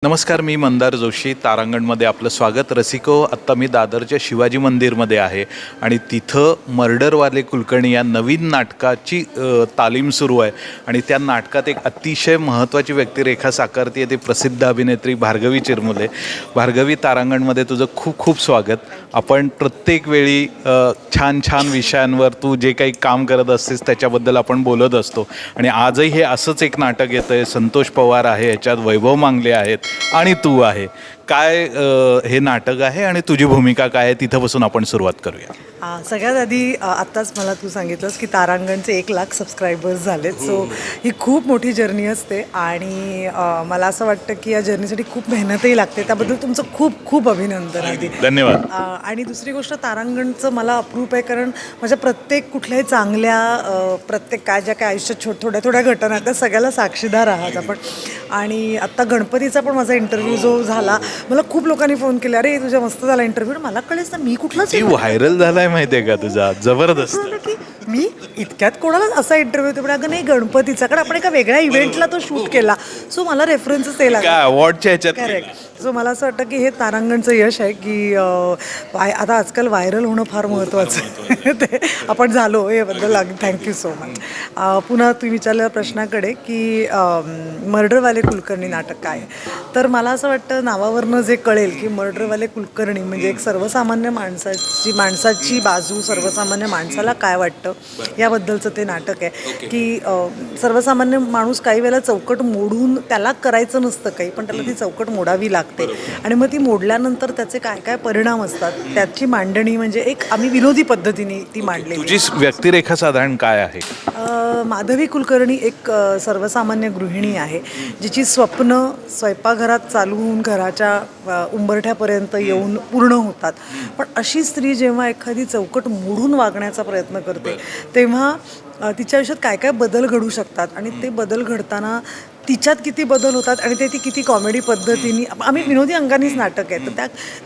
नमस्कार, मी मंदार जोशी. तारांगणमध्ये आपलं स्वागत. रसिको, आत्ता मी दादरच्या शिवाजी मंदिरमध्ये आहे आणि तिथं मर्डरवाले कुलकर्णी या नवीन नाटकाची तालीम सुरू आहे आणि त्या नाटकात एक अतिशय महत्त्वाची व्यक्तिरेखा साकारते ती प्रसिद्ध अभिनेत्री भार्गवी चिरमुले. भार्गवी, तारांगणमध्ये तुझं खूप खूप स्वागत. आपण प्रत्येक वेळी छान छान विषयांवर तू जे काही काम करत असतेस त्याच्याबद्दल आपण बोलत असतो आणि आजही हे असंच एक नाटक येतं आहे. संतोष पवार आहे, याच्यात वैभव मांगले आहेत आणि तू आहे. काय हे नाटक आहे आणि तुझी भूमिका काय आहे, तिथंपासून आपण सुरुवात करूया. सगळ्यात आधी आत्ताच मला तू सांगितलंस की तारांगणचे 1,00,000 सबस्क्रायबर्स झालेत. सो ही खूप मोठी जर्नी असते आणि मला असं वाटतं की या जर्नीसाठी खूप मेहनतही लागते. त्याबद्दल तुमचं खूप खूप अभिनंदन आधी. धन्यवाद. आणि दुसरी गोष्ट, तारांगणचं मला अप्रूप आहे कारण माझ्या प्रत्येक कुठल्याही चांगल्या प्रत्येक काय ज्या काय आयुष्यात थोड्या थोड्या घटना आहेत त्या सगळ्याला साक्षीदार आहात आपण. आणि आत्ता गणपतीचा पण माझा इंटरव्ह्यू जो झाला, मला खूप लोकांनी फोन केले, अरे तुझा मस्त झाला इंटरव्ह्यू. मला कळेच ना मी कुठलाच व्हायरल झालाय माहिती आहे का तुझा, जबरदस्त. की मी इतक्यात कोणाला असा इंटरव्ह्यू होतो, अगं नाही गणपतीचा, कारण आपण एका वेगळ्या इव्हेंटला तो शूट केला. सो मला रेफरन्सच ते लागला अवॉर्डच्या ह्याच्यात. करेक्ट. सो मला असं वाटतं की हे तारांगणचं यश आहे की आता आजकाल व्हायरल होणं फार महत्त्वाचं आहे. ते आपण झालो याबद्दल थँक्यू सो मच. पुन्हा तुम्ही विचारलेल्या प्रश्नाकडे की मर्डरवाले कुलकर्णी नाटक काय आहे, तर मला असं वाटतं नावावरनं जे कळेल की मर्डरवाले कुलकर्णी म्हणजे एक सर्वसामान्य माणसाची बाजू, सर्वसामान्य माणसाला काय वाटतं याबद्दलचं ते नाटक आहे. की सर्वसामान्य माणूस काही वेळेला चौकट मोडून त्याला करायचं नसतं काही, पण त्याला ती चौकट मोडावी लागते आणि मग ती मोडल्यानंतर त्याचे काय काय परिणाम असतात त्याची मांडणी म्हणजे एक आम्ही विनोदी पद्धतीने ती मांडली. तुझी व्यक्तिरेखा साधारण काय आहे? माधवी कुलकर्णी एक सर्वसामान्य गृहिणी आहे जिची स्वप्न स्वयंपाकघरात चालू होऊन घराच्या उंबरठ्यापर्यंत येऊन पूर्ण होतात. पण अशी स्त्री जेव्हा एखादी चौकट मोडून वागण्याचा प्रयत्न करते तेव्हा तिच्या आयुष्यात काय काय बदल घडू शकतात आणि ते बदल घडताना तिच्यात किती बदल होतात आणि ते ती किती कॉमेडी पद्धतीने, आम्ही विनोदी अंगानेच नाटक आहे तर त्या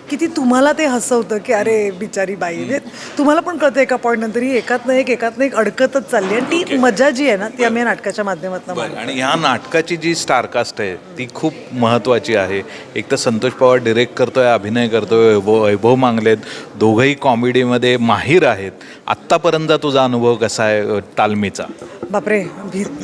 किती तुम्हाला ते हसवतं की अरे बिचारी बाई, म्हणजे तुम्हाला पण कळतं एका पॉईंटनंतर ही एकात ना एक अडकतच चालली आणि ती मजा जी आहे ना ती आम्ही नाटकाच्या माध्यमातून. आणि ह्या नाटकाची जी स्टारकास्ट आहे ती खूप महत्त्वाची आहे. एक तर संतोष पवार डिरेक्ट करतोय, अभिनय करतोय, वैभव मांगलेत, दोघंही कॉमेडीमध्ये माहीर आहेत. आत्तापर्यंत तुझा अनुभव कसा आहे तालमीचा? बापरे,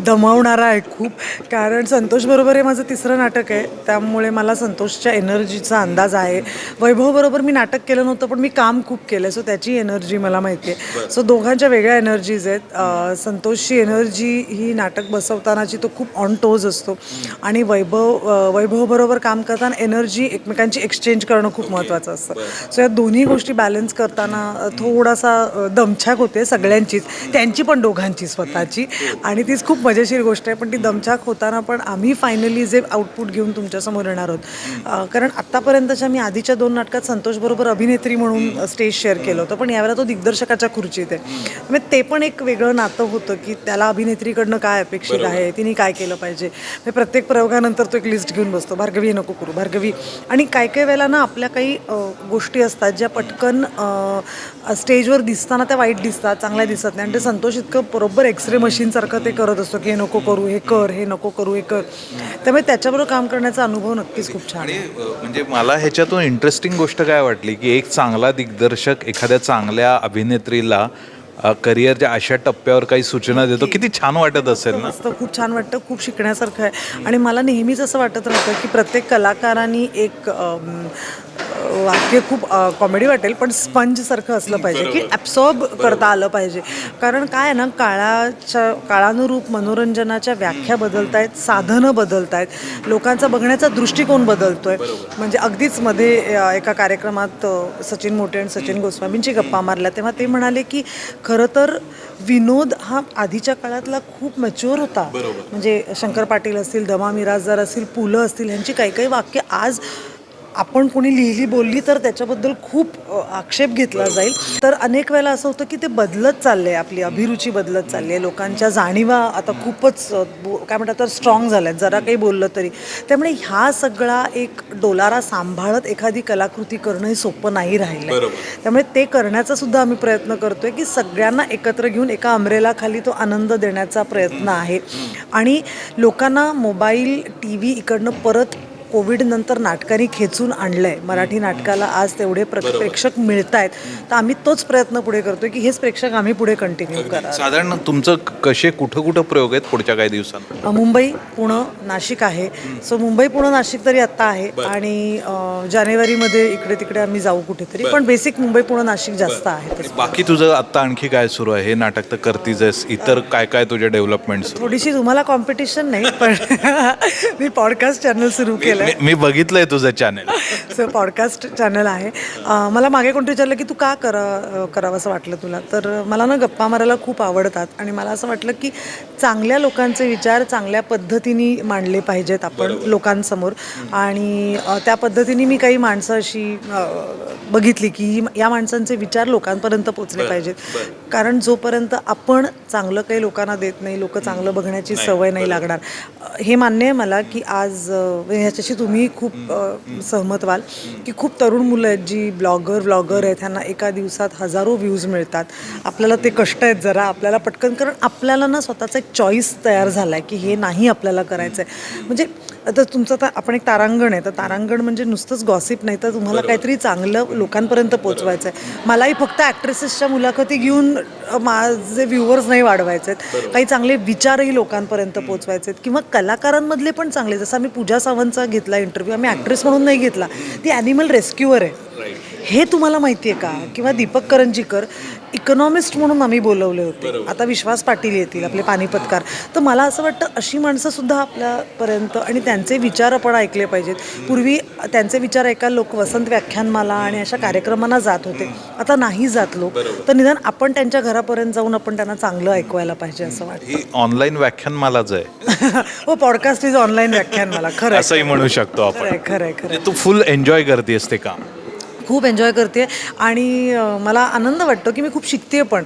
दमावणारा आहे खूप, कारण संतोषबरोबर हे माझं तिसरं नाटक आहे त्यामुळे मला संतोषच्या एनर्जीचा अंदाज आहे. वैभवबरोबर मी नाटक केलं नव्हतं पण मी काम खूप केलं, सो त्याची एनर्जी मला माहिती आहे. सो दोघांच्या वेगळ्या एनर्जीज आहेत. संतोषची एनर्जी ही नाटक बसवतानाची तो खूप ऑन टोज असतो आणि वैभवबरोबर काम करताना एनर्जी एकमेकांची एक्सचेंज करणं खूप महत्त्वाचं असतं. सो या दोन्ही गोष्टी बॅलन्स करताना थोडासा दमछाक होते सगळ्यांचीच, त्यांची पण दोघांची स्वतःची, आणि तीच खूप मजेशीर गोष्ट आहे. पण ती दमछाक होताना पण आम्ही फायनली जे आउटपुट घेऊन तुमच्यासमोर येणार आहोत, कारण आत्तापर्यंतच्या मी आधीच्या 2 नाटकात संतोषबरोबर अभिनेत्री म्हणून स्टेज शेअर केलं होतं, पण यावेळेला तो दिग्दर्शकाच्या खुर्चीत आहे. म्हणजे ते पण एक वेगळं नातं होतं की त्याला अभिनेत्रीकडनं काय अपेक्षित आहे, तिने काय केलं पाहिजे. म्हणजे प्रत्येक प्रयोगानंतर तो एक लिस्ट घेऊन बसतो, भार्गवी हे नको करू, भार्गवी. आणि काय काय वेळेला ना आपल्या काही गोष्टी असतात ज्या पटकन स्टेजवर दिसताना त्या वाईट दिसतात, चांगल्या दिसत नाही, आणि ते संतोष इतकं बरोबर एक्सरे मशीनसारखं ते करत असतो की हे नको करू, हे कर, हे नको करू, हे कर. त्यामुळे त्याच्याबरोबर काम करण्याचा अनुभव नक्कीच खूप छान आहे. म्हणजे मला ह्याच्यातून इंटरेस्टिंग गोष्ट काय वाटली की एक चांगला दिग्दर्शक एखाद्या चांगल्या अभिनेत्रीला करिअरच्या अशा टप्प्यावर काही सूचना देतो, किती छान वाटत असेल ना. मस्त, खूप छान वाटतं, खूप शिकण्यासारखं आहे. आणि मला नेहमीच असं वाटत राहतं की प्रत्येक कलाकारांनी एक वाक्य खूप कॉमेडी वाटेल पण स्पंजसारखं असलं पाहिजे की ॲब्सॉर्ब करता आलं पाहिजे. कारण काय आहे ना, काळानुरूप मनोरंजनाच्या व्याख्या बदलत आहेत, साधनं बदलत आहेत, लोकांचा बघण्याचा दृष्टिकोन बदलतो आहे. म्हणजे अगदीच मध्ये एका कार्यक्रमात सचिन मोटे आणि सचिन गोस्वामींची गप्पा मारल्या तेव्हा ते म्हणाले की खरं तर विनोद हा आधीच्या काळातला खूप मॅच्युअर होता. म्हणजे शंकर पाटील असतील, धमा मिरासदार असतील, पु ल असतील, ह्यांची काही काही वाक्य आज आपण कोणी लिहिली बोलली तर त्याच्याबद्दल खूप आक्षेप घेतला जाईल. तर अनेक वेळेला असं होतं की ते बदलत चालले, आपली अभिरुची बदलत चालली आहे, लोकांच्या जाणीवा आता खूपच काय म्हणतात तर स्ट्रॉंग झाल्यात जरा काही बोललं तरी. त्यामुळे ह्या सगळा एक डोलारा सांभाळत एखादी कलाकृती करणं हे सोपं नाही राहिलं. त्यामुळे ते करण्याचा सुद्धा आम्ही प्रयत्न करतोय की सगळ्यांना एकत्र घेऊन एका अमरेलाखाली तो आनंद देण्याचा प्रयत्न आहे. आणि लोकांना मोबाईल, TV इकडनं परत कोविडनंतर नाटकांनी खेचून आणलं आहे, मराठी नाटकाला आज तेवढे प्रेक्षक मिळत आहेत, तर आम्ही तोच प्रयत्न पुढे करतोय की हेच प्रेक्षक आम्ही पुढे कंटिन्यू करा. साधारण तुमचं कसे कुठं प्रयोग आहेत पुढच्या काही दिवसांत? मुंबई, पुणे, नाशिक आहे. सो मुंबई, पुणे, नाशिक तरी आत्ता आहे आणि जानेवारीमध्ये इकडे तिकडे आम्ही जाऊ कुठेतरी, पण बेसिक मुंबई, पुणे, नाशिक जास्त आहे. बाकी तुझं आत्ता आणखी काय सुरू आहे? हे नाटक तर करतीच आहेस, इतर काय काय तुझे डेव्हलपमेंट्स? थोडीशी तुम्हाला कॉम्पिटिशन नाही, पण मी पॉडकास्ट चॅनल सुरू केलं आहे. मी बघितलंय तुझं चॅनल. सो पॉडकास्ट चॅनल आहे. मला मागे कोणतं विचारलं की तू का करावं असं वाटलं तुला, तर मला ना गप्पा मारायला खूप आवडतात आणि मला असं वाटलं की चांगल्या लोकांचे विचार चांगल्या पद्धतीने मांडले पाहिजेत आपण लोकांसमोर, आणि त्या पद्धतीने मी काही माणसं अशी बघितली की या माणसांचे विचार लोकांपर्यंत पोचले पाहिजेत. कारण जोपर्यंत आपण चांगलं काही लोकांना देत नाही, लोक चांगलं बघण्याची सवय नाही लागणार. हे मान्य आहे मला की आज ह्याच्याशी तुम्ही खूप सहमत व्हाल की खूप तरुण मुलं आहेत जी व्लॉगर आहेत, ह्यांना एका दिवसात हजारो व्ह्यूज मिळतात. आपल्याला ते कष्ट आहेत जरा, आपल्याला पटकन, कारण आपल्याला ना स्वतःचा एक चॉईस तयार झाला आहे की हे नाही आपल्याला करायचं आहे. म्हणजे आता तुमचं तर आपण एक तारांगण आहे, तर तारांगण म्हणजे नुसतंच गॉसिप नाही, तर तुम्हाला काहीतरी चांगलं लोकांपर्यंत पोचवायचं आहे. मलाही फक्त ॲक्ट्रेसेसच्या मुलाखती घेऊन माझे व्ह्युअर्स नाही वाढवायचे आहेत, काही चांगले विचारही लोकांपर्यंत पोचवायचे आहेत, किंवा कलाकारांमधले पण चांगले. जसं आम्ही पूजा सावंतचा घेतला इंटरव्ह्यू, आम्ही ॲक्ट्रेस म्हणून नाही घेतला, ती ॲनिमल रेस्क्युअर आहे, हे तुम्हाला माहिती आहे का? किंवा दीपक करंजीकर इकॉनॉमिस्ट म्हणून आम्ही बोलवले होते, आता विश्वास पाटील येतील आपले पानिपतकार. तर मला असं वाटतं अशी माणसंसुद्धा आपल्यापर्यंत, आणि त्यांचे विचार आपण ऐकले पाहिजेत. पूर्वी त्यांचे विचार ऐकायला लोक वसंत व्याख्यानमाला आणि अशा कार्यक्रमांना जात होते, आता नाही जात लोक, तर निदान आपण त्यांच्या घरापर्यंत जाऊन आपण त्यांना चांगलं ऐकवायला पाहिजे असं वाटतं. ही ऑनलाईन व्याख्यानमालाच आहे. हो, पॉडकास्ट इज ऑनलाईन व्याख्यानमाला, खरं असंही म्हणू शकतो आपण. खरंय. म्हणजे तू फुल एन्जॉय करतेस ते काम? खूप एन्जॉय करते आणि मला आनंद वाटतो की मी खूप शिकते पण.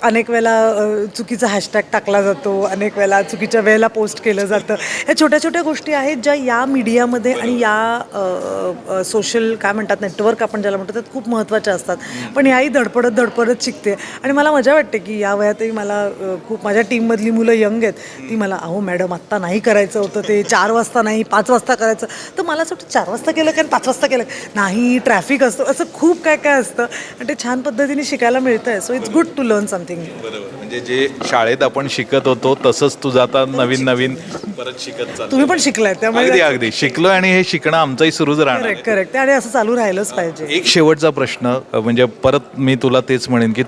अनेक वेळेला चुकीचा हॅशटॅग टाकला जातो, अनेक वेळेला चुकीच्या वेळेला पोस्ट केलं जातं. ह्या छोट्या छोट्या गोष्टी आहेत ज्या या मीडियामध्ये आणि या सोशल काय म्हणतात नेटवर्क आपण ज्याला म्हणतो त्यात खूप महत्त्वाच्या असतात. पण याही धडपडत शिकते आणि मला मजा वाटते की या वयातही मला खूप, माझ्या टीममधली मुलं यंग आहेत, ती मला अहो मॅडम आत्ता नाही करायचं होतं ते, 4 वाजता नाही 5 वाजता करायचं. तर मला असं वाटतं 4 वाजता केलं का 5 वाजता केलं नाही, ट्रॅफिक असतो, असं खूप काय असतं आणि ते छान पद्धतीने शिकायला मिळतं आहे. So it's good to learn something. बरोबर, म्हणजे जे शाळेत आपण शिकत होतो तसंच तुझं आता नवीन परत शिकत चाललं. तुम्ही पण शिकलाय त्यामुळे अगदी शिकलो आणि हे शिकणं आमचंही सुरूच राहणार. करेक्ट, आणि असं चालू राहिलंच पाहिजे. एक शेवटचा प्रश्न, म्हणजे परत मी तुला तेच म्हणेन की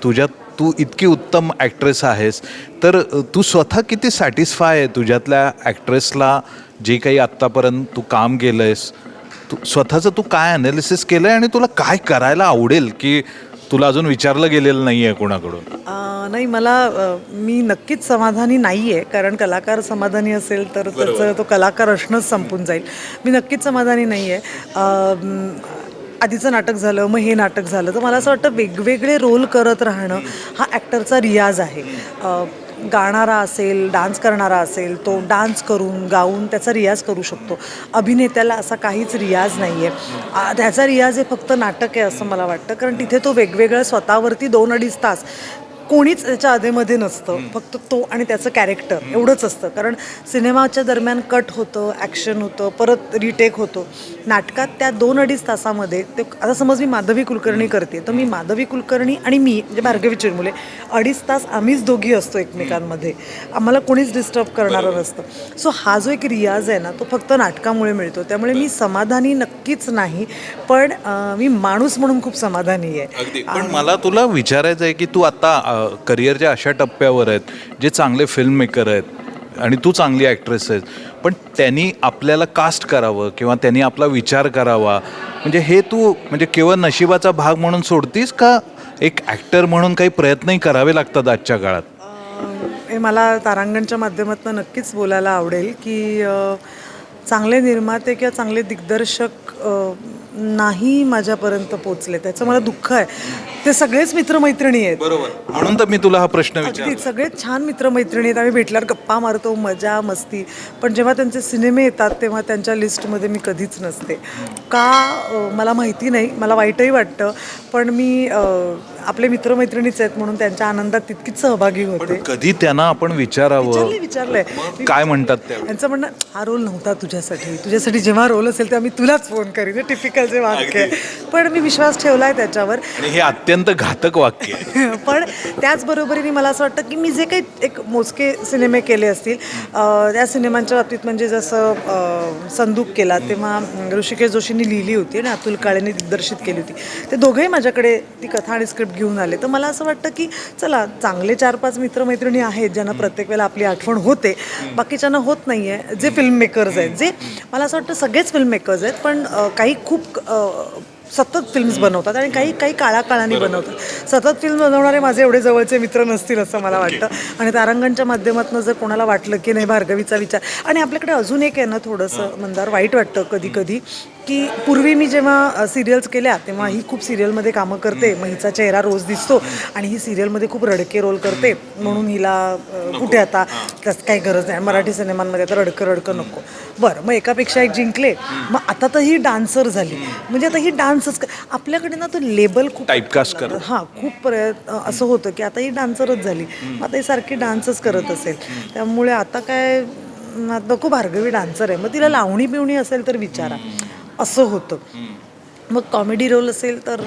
तू इतकी उत्तम ॲक्ट्रेस आहेस, तर तू स्वतः किती सॅटिस्फाय आहे तुझ्यातल्या ॲक्ट्रेसला, जे काही आत्तापर्यंत तू काम केलं आहेस, स्वतःचं तू काय ॲनालिसिस केलं आहे आणि तुला काय करायला आवडेल की तुला अजून विचारलं गेलेलं नाही आहे कोणाकडून? नाही, मी नक्कीच समाधानी नाही आहे, कारण कलाकार समाधानी असेल तर त्याचं तो कलाकार असणंच संपून जाईल. मी नक्कीच समाधानी नाही आहे. आधीचं नाटक झालं, मग हे नाटक झालं, तर मला असं वाटतं वेगवेगळे रोल करत राहणं हा ॲक्टरचा रियाज आहे. गाणारा असेल, डान्स करणारा असेल, तो डान्स करून गाऊन त्याचा रियाज करू शकतो. अभिनेत्याला असा काहीच रियाज नाही आहे. त्याचा रियाज हे फक्त नाटक आहे असं मला वाटतं, कारण तिथे तो वेगवेगळं स्वतःवरती 2-2.5 तास कोणीच त्याच्या आधेमध्ये नसतं, फक्त तो आणि त्याचं कॅरेक्टर एवढंच असतं. कारण सिनेमाच्या दरम्यान कट होतं, ॲक्शन होतं, परत रिटेक होतो. नाटकात त्या 2-2.5 तासामध्ये ते, आता समज मी माधवी कुलकर्णी करते, तर मी माधवी कुलकर्णी आणि मी म्हणजे भार्गवी चिरमुले 2.5 तास आम्हीच दोघी असतो एकमेकांमध्ये, आम्हाला कोणीच डिस्टर्ब करणारं नसतं. सो हा जो एक रियाज आहे ना, तो फक्त नाटकामुळे मिळतो. त्यामुळे मी समाधानी नक्कीच नाही, पण मी माणूस म्हणून खूप समाधानी आहे. पण मला तुला विचारायचं आहे की तू आता करिअरच्या अशा टप्प्यावर आहेत जे चांगले फिल्म मेकर आहेत आणि तू चांगली ॲक्ट्रेस आहेस, पण त्यांनी आपल्याला कास्ट करावं किंवा त्यांनी आपला विचार करावा, म्हणजे हे तू म्हणजे केवळ नशिबाचा भाग म्हणून सोडतीस का एक ॲक्टर म्हणून काही प्रयत्नही करावे लागतात आजच्या काळात? हे मला तारांगणच्या माध्यमातून नक्कीच बोलायला आवडेल की चांगले निर्माते किंवा चांगले दिग्दर्शक नाही माझ्यापर्यंत पोचले, त्याचं मला दुःख आहे. ते सगळेच मित्रमैत्रिणी आहेत. बरोबर, म्हणून तर मी तुला हा प्रश्न विचारला. सगळेच छान मित्रमैत्रिणी आहेत, आम्ही भेटल्यावर गप्पा मारतो, मजा मस्ती, पण जेव्हा त्यांचे सिनेमे येतात तेव्हा त्यांच्या लिस्टमध्ये मी कधीच नसते. का मला माहिती नाही, मला वाईटही वाटतं, पण मी आपले मित्रमैत्रिणीच आहेत म्हणून त्यांच्या आनंदात तितकीच सहभागी होते. कधी त्यांना आपण विचारावं विचारलंय काय म्हणतात त्या त्यांचं म्हणणं हा रोल नव्हता तुझ्यासाठी जेव्हा रोल असेल तेव्हा मी तुलाच फोन करीन. टिपिकल जे वाक्य आहे. पण मी विश्वास ठेवलाय त्याच्यावर. आणि हे अत्यंत घातक वाक्य आहे. पण त्याचबरोबरीने मला असं वाटतं की मी जे काही एक मोजके सिनेमे केले असतील त्या सिनेमांच्या बाबतीत म्हणजे जसं संदूक केला तेव्हा ऋषिकेश जोशींनी लिहिली होती आणि अतुल काळेंनी दिग्दर्शित केली होती. ते दोघंही माझ्याकडे ती कथा आणि स्क्रिप्ट घेऊन आले. तर मला असं वाटतं की चला चांगले 4-5 मित्रमैत्रिणी आहेत ज्यांना प्रत्येक वेळेला आपली आठवण होते, बाकीच्यांना होत नाही आहे. जे फिल्म मेकर्स आहेत, जे मला असं वाटतं सगळेच फिल्म मेकर्स आहेत, पण काही खूप सतत फिल्म्स बनवतात आणि काही काळाकाळाने बनवतात. सतत फिल्म बनवणारे माझे एवढे जवळचे मित्र नसतील असं मला वाटतं. आणि तारांगणच्या माध्यमातून जर कोणाला वाटलं की नाही भार्गवीचा विचार, आणि आपल्याकडे अजून एक आहे ना थोडंसं मंदार वाईट वाटतं कधी कधी की पूर्वी मी जेव्हा सिरियल्स केल्या तेव्हा ही खूप सिरियलमध्ये कामं करते, मग हिचा चेहरा रोज दिसतो आणि ही सिरियलमध्ये खूप रडके रोल करते म्हणून हिला कुठे आता त्यात काही गरज नाही, मराठी सिनेमांमध्ये आता रडकं नको. बरं, मग एकापेक्षा एक जिंकले, मग आता तर ही डान्सर झाली, म्हणजे आता ही डान्सच आपल्याकडे ना तो लेबल खूप टाईपकास्ट करत. हां, खूप असं होतं की आता ही डान्सरच झाली, आता ही सारखी डान्सच करत असेल. त्यामुळे आता काय नको, भार्गवी डान्सर आहे, मग तिला लावणी बिवणी असेल तर विचारा, असं होतं. मग कॉमेडी रोल असेल तर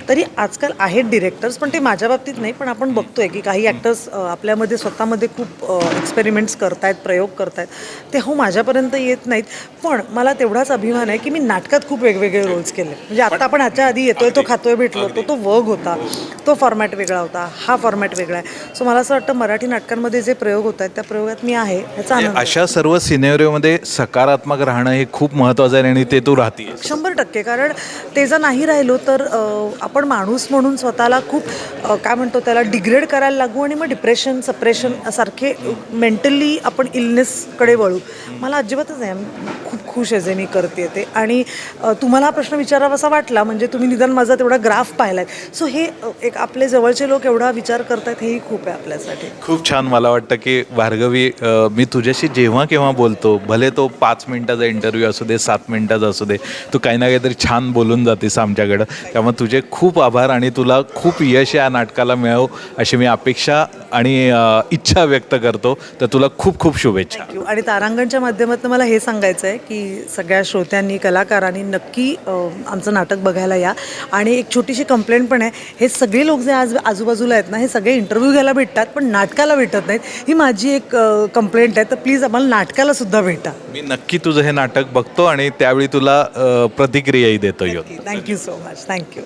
तरी आजकाल आहेत डिरेक्टर्स, पण ते माझ्या बाबतीत नाही. पण आपण बघतोय की काही ॲक्टर्स आपल्यामध्ये स्वतःमध्ये खूप एक्सपेरिमेंट्स करतायत, प्रयोग करतायत. ते हो माझ्यापर्यंत येत नाहीत, पण मला तेवढाच अभिमान आहे की मी नाटकात खूप वेगवेगळे रोल्स केले. म्हणजे आता आपण ह्याच्या आधी येतोय तो खातोय भेटलो तो वर्ग होता, तो फॉर्मॅट वेगळा होता, हा फॉर्मॅट वेगळा आहे. सो मला असं वाटतं मराठी नाटकांमध्ये जे प्रयोग होत आहेत त्या प्रयोगात मी आहे ह्याचा आनंद. अशा सर्व सिनेरिओमध्ये सकारात्मक राहणं हे खूप महत्त्वाचं आहे आणि ते तू राहते 100%. कारण ते जर नाही राहिलो तर आपण माणूस म्हणून स्वतःला खूप काय म्हणतो त्याला डिग्रेड करायला लागू आणि मग डिप्रेशन, सप्रेशन सारखे मेंटली आपण इलनेसकडे वळू. मला अजिबातच नाही. खूप खुश आहे जे मी करते ते. आणि तुम्हाला हा प्रश्न विचारावासा वाटला म्हणजे तुम्ही निदान माझा तेवढा ग्राफ पाहिला आहे. सो हे एक आपले जवळचे लोक एवढा विचार करतात हेही खूप आहे आपल्यासाठी. खूप छान. मला वाटतं की भार्गवी, मी तुझ्याशी जेव्हा केव्हा बोलतो, भले तो 5 मिनिटाचा इंटरव्ह्यू असू दे, 7 मिनिटाचा असू दे, तू काही ना काहीतरी छान बोलून जातेस आमच्याकडं. त्यामुळे तुझे खूप आभार आणि तुला खूप यश या नाटकाला मिळावं अशी मी अपेक्षा आणि इच्छा व्यक्त करतो. तर तुला खूप खूप शुभेच्छा. थँक्यू. आणि तारांगणच्या माध्यमातून मला हे सांगायचं आहे की सगळ्या श्रोत्यांनी, कलाकारांनी नक्की आमचं नाटक बघायला या. आणि एक छोटीशी कंप्लेंट पण आहे, हे सगळे लोक जे आज आजूबाजूला आहेत ना, हे सगळे इंटरव्ह्यू घ्यायला भेटतात पण नाटकाला भेटत नाहीत. ही माझी एक कंप्लेंट आहे. तर प्लीज आम्हाला नाटकाला सुद्धा भेटा. मी नक्की तुझं हे नाटक बघतो आणि त्यावेळी तुला प्रतिक्रियाही देतो. Thank you so much. थँक्यू.